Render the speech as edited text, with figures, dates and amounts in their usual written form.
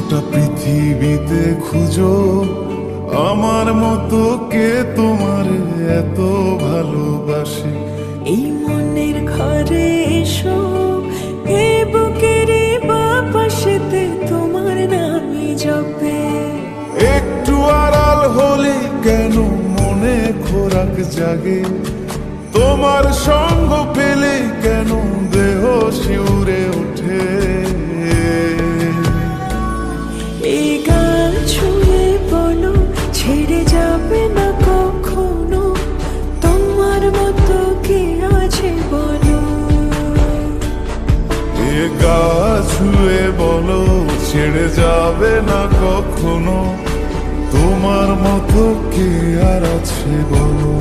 গোটা পৃথিবীতে খুঁজো আমার মতো কে তোমার এত ভালোবাসে। এই মনের ঘরে এসো, এ বুকের বাপাশেতে তোমার নামই জপে। একটু আড়াল হলে কেন মনে খোরাক জাগে, তোমার সঙ্গ পেলে কেন দেহ শিউরে ওঠে। এই গান ছুঁয়ে বলো ছেড়ে যাবে না কখনো, তোমার মতো কে আছে বলো। এ গা ছুঁয়ে বলো ছেড়ে যাবে না কখনো, তোমার মতো কে আর আছে বলো।